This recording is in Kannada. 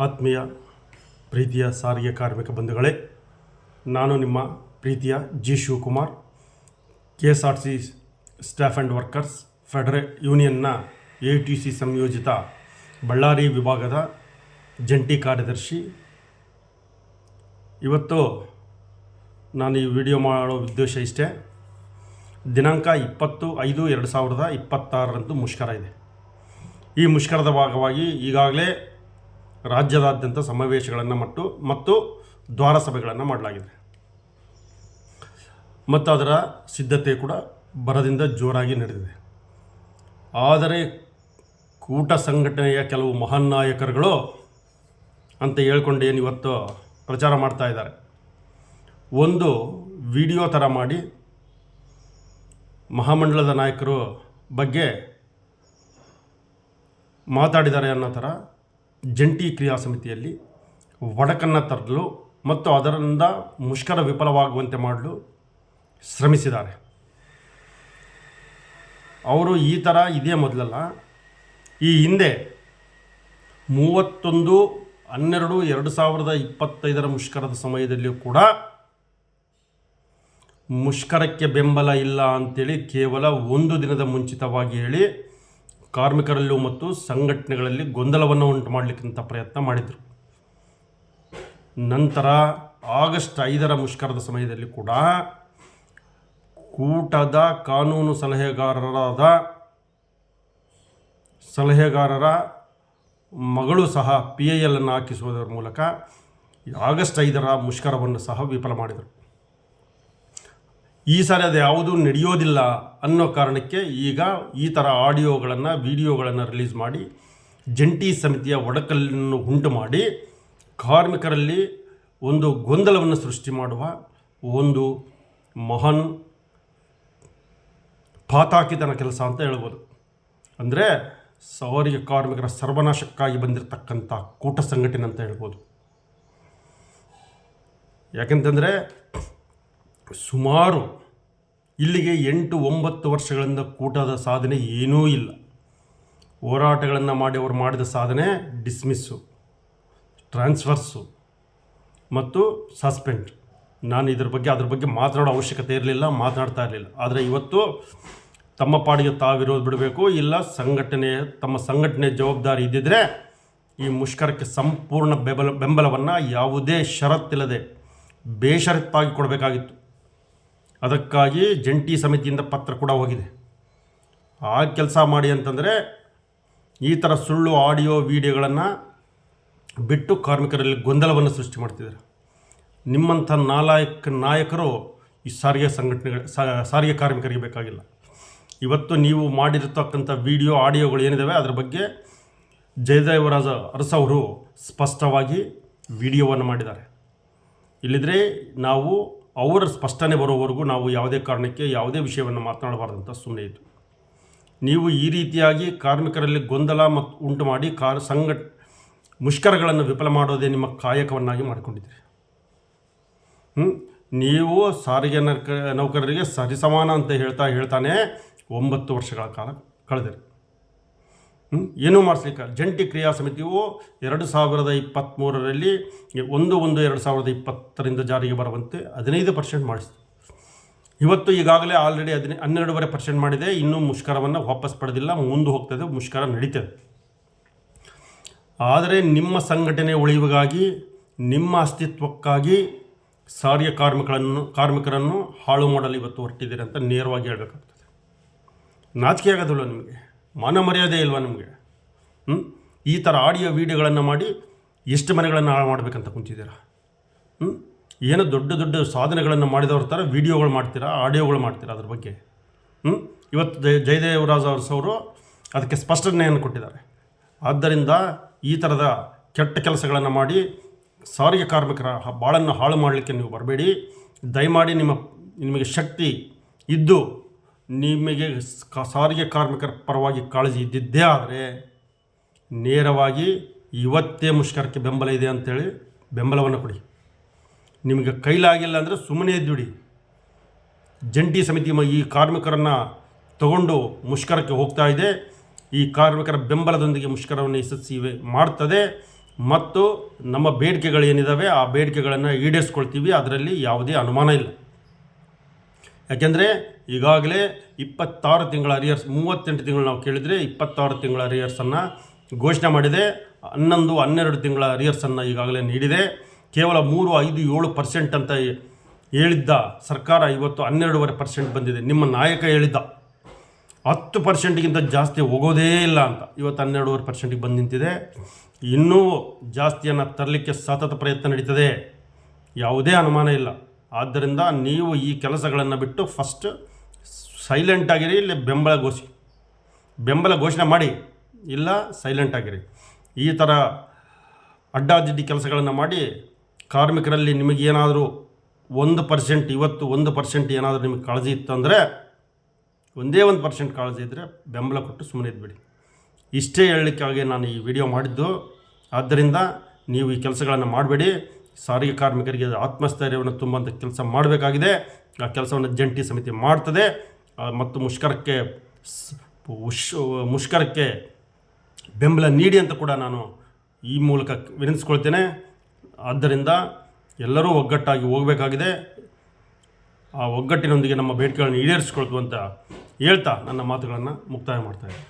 ಆತ್ಮೀಯ ಪ್ರೀತಿಯ ಸಾರಿಗೆ ಕಾರ್ಮಿಕ ಬಂಧುಗಳೇ, ನಾನು ನಿಮ್ಮ ಪ್ರೀತಿಯ G Shivakumar, KSRTC staff and workers ಯೂನಿಯನ್ನ ATC ಸಂಯೋಜಿತ ಬಳ್ಳಾರಿ ವಿಭಾಗದ ಜಂಟಿ ಕಾರ್ಯದರ್ಶಿ. ಇವತ್ತು ನಾನು ಈ ವಿಡಿಯೋ ಮಾಡೋ ಉದ್ದೇಶ ಇಷ್ಟೇ. ದಿನಾಂಕ 20/5/2026 ಮುಷ್ಕರ ಇದೆ. ಈ ಮುಷ್ಕರದ ಭಾಗವಾಗಿ ಈಗಾಗಲೇ ರಾಜ್ಯದಾದ್ಯಂತ ಸಮಾವೇಶಗಳನ್ನು ಮತ್ತು ದ್ವಾರ ಸಭೆಗಳನ್ನು ಮಾಡಲಾಗಿದೆ ಮತ್ತು ಅದರ ಸಿದ್ಧತೆ ಕೂಡ ಭರದಿಂದ ಜೋರಾಗಿ ನಡೆದಿದೆ. ಆದರೆ ಕೂಟ ಸಂಘಟನೆಯ ಕೆಲವು ಮಹಾನ್ ನಾಯಕರುಗಳು ಅಂತ ಹೇಳ್ಕೊಂಡು ಏನು ಇವತ್ತು ಪ್ರಚಾರ ಮಾಡ್ತಾ ಇದ್ದಾರೆ. ಒಂದು ವಿಡಿಯೋ ಥರ ಮಾಡಿ ಮಹಾಮಂಡಲದ ನಾಯಕರು ಬಗ್ಗೆ ಮಾತಾಡಿದ್ದಾರೆ ಅನ್ನೋ ಥರ ಜಂಟಿ ಕ್ರಿಯಾ ಸಮಿತಿಯಲ್ಲಿ ಒಡಕನ್ನು ತರಲು ಮತ್ತು ಅದರಿಂದ ಮುಷ್ಕರ ವಿಫಲವಾಗುವಂತೆ ಮಾಡಲು ಶ್ರಮಿಸಿದ್ದಾರೆ. ಅವರು ಈ ಥರ ಇದೇ ಮೊದಲಲ್ಲ, ಈ ಹಿಂದೆ 31/12/2025 ಮುಷ್ಕರದ ಸಮಯದಲ್ಲಿಯೂ ಕೂಡ ಮುಷ್ಕರಕ್ಕೆ ಬೆಂಬಲ ಇಲ್ಲ ಅಂತೇಳಿ ಕೇವಲ ಒಂದು ದಿನದ ಮುಂಚಿತವಾಗಿ ಹೇಳಿ ಕಾರ್ಮಿಕರಲ್ಲೂ ಮತ್ತು ಸಂಘಟನೆಗಳಲ್ಲಿ ಗೊಂದಲವನ್ನು ಉಂಟು ಮಾಡಲಿಕ್ಕಂಥ ಪ್ರಯತ್ನ ಮಾಡಿದರು. ನಂತರ ಆಗಸ್ಟ್ 5 ಮುಷ್ಕರದ ಸಮಯದಲ್ಲಿ ಕೂಡ ಕೂಟದ ಕಾನೂನು ಸಲಹೆಗಾರರ ಮಗಳು ಸಹ PIL ಅನ್ನು ಹಾಕಿಸುವುದರ ಮೂಲಕ ಆಗಸ್ಟ್ 5 ಮುಷ್ಕರವನ್ನು ಸಹ ವಿಫಲ ಮಾಡಿದರು. ಈ ಸಾರಿ ಅದು ಯಾವುದೂ ನಡೆಯೋದಿಲ್ಲ ಅನ್ನೋ ಕಾರಣಕ್ಕೆ ಈಗ ಈ ಥರ ಆಡಿಯೋಗಳನ್ನು ವಿಡಿಯೋಗಳನ್ನು ರಿಲೀಸ್ ಮಾಡಿ ಜಂಟಿ ಸಮಿತಿಯ ಒಡಕನ್ನು ಉಂಟು ಮಾಡಿ ಕಾರ್ಮಿಕರಲ್ಲಿ ಒಂದು ಗೊಂದಲವನ್ನು ಸೃಷ್ಟಿ ಮಾಡುವ ಒಂದು ಮಹಾನ್ ಪಾತಾಕಿತನ ಕೆಲಸ ಅಂತ ಹೇಳ್ಬೋದು. ಅಂದರೆ ಸಾರಿಗೆ ಕಾರ್ಮಿಕರ ಸರ್ವನಾಶಕ್ಕಾಗಿ ಬಂದಿರತಕ್ಕಂಥ ಕೂಟ ಸಂಘಟನೆ ಅಂತ ಹೇಳ್ಬೋದು. ಯಾಕೆಂತಂದರೆ ಸುಮಾರು ಇಲ್ಲಿಗೆ 8-9 ವರ್ಷಗಳಿಂದ ಕೂಟದ ಸಾಧನೆ ಏನೂ ಇಲ್ಲ. ಹೋರಾಟಗಳನ್ನು ಮಾಡಿ ಅವರು ಮಾಡಿದ ಸಾಧನೆ ಡಿಸ್ಮಿಸ್ಸು, ಟ್ರಾನ್ಸ್ಫರ್ಸು ಮತ್ತು ಸಸ್ಪೆಂಡ್. ನಾನು ಅದ್ರ ಬಗ್ಗೆ ಮಾತನಾಡೋ ಅವಶ್ಯಕತೆ ಇರಲಿಲ್ಲ, ಮಾತನಾಡ್ತಾ ಇರಲಿಲ್ಲ. ಆದರೆ ಇವತ್ತು ತಮ್ಮ ಪಾಡಿಗೆ ತಾವಿರೋದು ಬಿಡಬೇಕು, ಇಲ್ಲ ತಮ್ಮ ಸಂಘಟನೆ ಜವಾಬ್ದಾರಿ ಇದ್ದಿದ್ದರೆ ಈ ಮುಷ್ಕರಕ್ಕೆ ಸಂಪೂರ್ಣ ಬೆಂಬಲವನ್ನು ಯಾವುದೇ ಷರತ್ತಿಲ್ಲದೆ ಬೇಷರತ್ತಾಗಿ ಕೊಡಬೇಕಾಗಿತ್ತು. ಅದಕ್ಕಾಗಿ ಜಂಟಿ ಸಮಿತಿಯಿಂದ ಪತ್ರ ಕೂಡ ಹೋಗಿದೆ. ಆ ಕೆಲಸ ಮಾಡಿ ಅಂತಂದರೆ ಈ ಥರ ಸುಳ್ಳು ಆಡಿಯೋ ವಿಡಿಯೋಗಳನ್ನು ಬಿಟ್ಟು ಕಾರ್ಮಿಕರಲ್ಲಿ ಗೊಂದಲವನ್ನು ಸೃಷ್ಟಿ ಮಾಡ್ತಿದ್ದಾರೆ. ನಿಮ್ಮಂಥ ನಾಯಕರು ಈ ಸಾರಿಗೆ ಕಾರ್ಮಿಕರಿಗೆ ಬೇಕಾಗಿಲ್ಲ. ಇವತ್ತು ನೀವು ಮಾಡಿರತಕ್ಕಂಥ ವಿಡಿಯೋ ಆಡಿಯೋಗಳು ಏನಿದ್ದಾವೆ ಅದರ ಬಗ್ಗೆ ಜಯದೇವರಾಜ ಅರಸು ಅವರು ಸ್ಪಷ್ಟವಾಗಿ ವಿಡಿಯೋವನ್ನು ಮಾಡಿದ್ದಾರೆ. ಇಲ್ಲಿದ್ರೆ ನಾವು ಅವರ ಸ್ಪಷ್ಟನೆ ಬರೋವರೆಗೂ ನಾವು ಯಾವುದೇ ಕಾರಣಕ್ಕೆ ಯಾವುದೇ ವಿಷಯವನ್ನು ಮಾತನಾಡಬಾರ್ದಂತ ಸುಮ್ಮನೆ ಇದ್ದು, ನೀವು ಈ ರೀತಿಯಾಗಿ ಕಾರ್ಮಿಕರಲ್ಲಿ ಗೊಂದಲ ಮತ್ತು ಉಂಟು ಮಾಡಿ ಮುಷ್ಕರಗಳನ್ನು ವಿಫಲ ಮಾಡೋದೇ ನಿಮ್ಮ ಕಾಯಕವನ್ನಾಗಿ ಮಾಡಿಕೊಂಡಿದ್ದೀರಿ. ನೀವು ಸಾರಿಗೆ ನೌಕರರಿಗೆ ಸರಿಸಮಾನ ಅಂತ ಹೇಳ್ತಾನೆ 9 ವರ್ಷಗಳ ಕಾಲ ಕಳೆದಿರಿ. ಏನೂ ಮಾಡಿಸ್ಲಿಕ್ಕೆ ಜಂಟಿ ಕ್ರಿಯಾ ಸಮಿತಿಯು 2023 1/1/2020 ಜಾರಿಗೆ ಬರುವಂತೆ 15% ಮಾಡಿಸಿತು. ಇವತ್ತು ಈಗಾಗಲೇ ಆಲ್ರೆಡಿ 12.5% ಮಾಡಿದೆ. ಇನ್ನೂ ಮುಷ್ಕರವನ್ನು ವಾಪಸ್ ಪಡೆದಿಲ್ಲ, ಮುಂದೆ ಹೋಗ್ತದೆ, ಮುಷ್ಕರ ನಡೀತದೆ. ಆದರೆ ನಿಮ್ಮ ಸಂಘಟನೆ ಉಳಿವಿಗಾಗಿ, ನಿಮ್ಮ ಅಸ್ತಿತ್ವಕ್ಕಾಗಿ ಸಾರಿಗೆ ಕಾರ್ಮಿಕರನ್ನು ಹಾಳು ಮಾಡಲು ಇವತ್ತು ಹೊರಟಿದ್ದೀರಿ ಅಂತ ನೇರವಾಗಿ ಹೇಳಬೇಕಾಗ್ತದೆ. ನಾಚಿಕೆ ಆಗೋದಿಲ್ಲ ನಿಮಗೆ? ಮಾನ ಮರ್ಯಾದೆ ಇಲ್ವಾ ನಿಮಗೆ? ಈ ಥರ ಆಡಿಯೋ ವಿಡಿಯೋಗಳನ್ನು ಮಾಡಿ ಎಷ್ಟು ಮನೆಗಳನ್ನು ಹಾಳು ಮಾಡಬೇಕಂತ ಕುಂತಿದ್ದೀರಾ? ಏನೋ ದೊಡ್ಡ ಸಾಧನೆಗಳನ್ನು ಮಾಡಿದವ್ರ ಥರ ವಿಡಿಯೋಗಳು ಮಾಡ್ತೀರಾ, ಆಡಿಯೋಗಳು ಮಾಡ್ತೀರಾ. ಅದ್ರ ಬಗ್ಗೆ ಇವತ್ತು ಜಯದೇವರಾಜ ಅರಸು ಅವರು ಅದಕ್ಕೆ ಸ್ಪಷ್ಟನೆಯನ್ನು ಕೊಟ್ಟಿದ್ದಾರೆ. ಆದ್ದರಿಂದ ಈ ಥರದ ಕೆಟ್ಟ ಕೆಲಸಗಳನ್ನು ಮಾಡಿ ಸಾರಿಗೆ ಕಾರ್ಮಿಕರ ಬಾಳನ್ನು ಹಾಳು ಮಾಡಲಿಕ್ಕೆ ನೀವು ಬರಬೇಡಿ. ದಯಮಾಡಿ ನಿಮಗೆ ಶಕ್ತಿ ಇದ್ದು ನಿಮಗೆ ಸಾರಿಗೆ ಕಾರ್ಮಿಕರ ಪರವಾಗಿ ಕಾಳಜಿ ಇದ್ದಿದ್ದೇ ಆದರೆ ನೇರವಾಗಿ ಇವತ್ತೇ ಮುಷ್ಕರಕ್ಕೆ ಬೆಂಬಲ ಇದೆ ಅಂಥೇಳಿ ಬೆಂಬಲವನ್ನು ಕೊಡಿ. ನಿಮಗೆ ಕೈಲಾಗಿಲ್ಲ ಅಂದರೆ ಸುಮ್ಮನೆ ಇದ್ದುಬಿಡಿ. ಜಂಟಿ ಸಮಿತಿ ಈ ಕಾರ್ಮಿಕರನ್ನು ತಗೊಂಡು ಮುಷ್ಕರಕ್ಕೆ ಹೋಗ್ತಾ ಇದೆ. ಈ ಕಾರ್ಮಿಕರ ಬೆಂಬಲದೊಂದಿಗೆ ಮುಷ್ಕರವನ್ನು ಯಶಸ್ವಿ ಮಾಡ್ತದೆ. ಮತ್ತು ನಮ್ಮ ಬೇಡಿಕೆಗಳೇನಿದ್ದಾವೆ ಆ ಬೇಡಿಕೆಗಳನ್ನು ಈಡೇರಿಸ್ಕೊಳ್ತೀವಿ, ಅದರಲ್ಲಿ ಯಾವುದೇ ಅನುಮಾನ ಇಲ್ಲ. ಯಾಕೆಂದರೆ ಈಗಾಗಲೇ 26 ತಿಂಗಳ ಅರಿಯರ್ಸ್, 38 ತಿಂಗಳು ನಾವು ಕೇಳಿದರೆ 26 ತಿಂಗಳ ಅರಿಯರ್ಸನ್ನು ಘೋಷಣೆ ಮಾಡಿದೆ. 11-12 ತಿಂಗಳ ಅರಿಯರ್ಸನ್ನು ಈಗಾಗಲೇ ನೀಡಿದೆ. ಕೇವಲ 3-5-7% ಅಂತ ಹೇಳಿದ್ದ ಸರ್ಕಾರ ಇವತ್ತು 12.5% ಬಂದಿದೆ. ನಿಮ್ಮ ನಾಯಕ ಹೇಳಿದ್ದ 10%ಗಿಂತ ಜಾಸ್ತಿ ಹೋಗೋದೇ ಇಲ್ಲ ಅಂತ, ಇವತ್ತು 12.5%ಗೆ ಬಂದು ನಿಂತಿದೆ. ಇನ್ನೂ ಜಾಸ್ತಿಯನ್ನು ತರಲಿಕ್ಕೆ ಸತತ ಪ್ರಯತ್ನ ನಡೀತದೆ, ಯಾವುದೇ ಅನುಮಾನ ಇಲ್ಲ. ಆದ್ದರಿಂದ ನೀವು ಈ ಕೆಲಸಗಳನ್ನು ಬಿಟ್ಟು ಫಸ್ಟ್ ಸೈಲೆಂಟಾಗಿರಿ, ಇಲ್ಲಿ ಬೆಂಬಲ ಘೋಷಣೆ ಮಾಡಿ, ಇಲ್ಲ ಸೈಲೆಂಟಾಗಿರಿ. ಈ ಥರ ಅಡ್ಡಾದಿಡ್ಡಿ ಕೆಲಸಗಳನ್ನು ಮಾಡಿ ಕಾರ್ಮಿಕರಲ್ಲಿ ನಿಮಗೇನಾದರೂ 1%, ಇವತ್ತು 1% ಏನಾದರೂ ನಿಮಗೆ ಕಾಳಜಿ ಇತ್ತಂದರೆ, ಒಂದೇ 1% ಕಾಳಜಿ ಇದ್ದರೆ ಬೆಂಬಲ ಕೊಟ್ಟು ಸುಮ್ಮನೆ ಇದ್ಬಿಡಿ. ಇಷ್ಟೇ ಹೇಳಲಿಕ್ಕಾಗಿ ನಾನು ಈ ವಿಡಿಯೋ ಮಾಡಿದ್ದು. ಆದ್ದರಿಂದ ನೀವು ಈ ಕೆಲಸಗಳನ್ನು ಮಾಡಬೇಡಿ. ಸಾರಿಗೆ ಕಾರ್ಮಿಕರಿಗೆ ಆತ್ಮಸ್ಥೈರ್ಯವನ್ನು ತುಂಬುವಂಥ ಕೆಲಸ ಮಾಡಬೇಕಾಗಿದೆ. ಆ ಕೆಲಸವನ್ನು ಜಂಟಿ ಸಮಿತಿ ಮಾಡ್ತದೆ. ಮತ್ತು ಮುಷ್ಕರಕ್ಕೆ ಬೆಂಬಲ ನೀಡಿ ಅಂತ ಕೂಡ ನಾನು ಈ ಮೂಲಕ ವಿನಂತಿಸ್ಕೊಳ್ತೇನೆ. ಆದ್ದರಿಂದ ಎಲ್ಲರೂ ಒಗ್ಗಟ್ಟಾಗಿ ಹೋಗಬೇಕಾಗಿದೆ. ಆ ಒಗ್ಗಟ್ಟಿನೊಂದಿಗೆ ನಮ್ಮ ಬೇಡಿಕೆಗಳನ್ನು ಈಡೇರಿಸಿಕೊಳ್ತು ಅಂತ ಹೇಳ್ತಾ ನನ್ನ ಮಾತುಗಳನ್ನು ಮುಕ್ತಾಯ ಮಾಡ್ತಾಯಿದ್ದೀನಿ.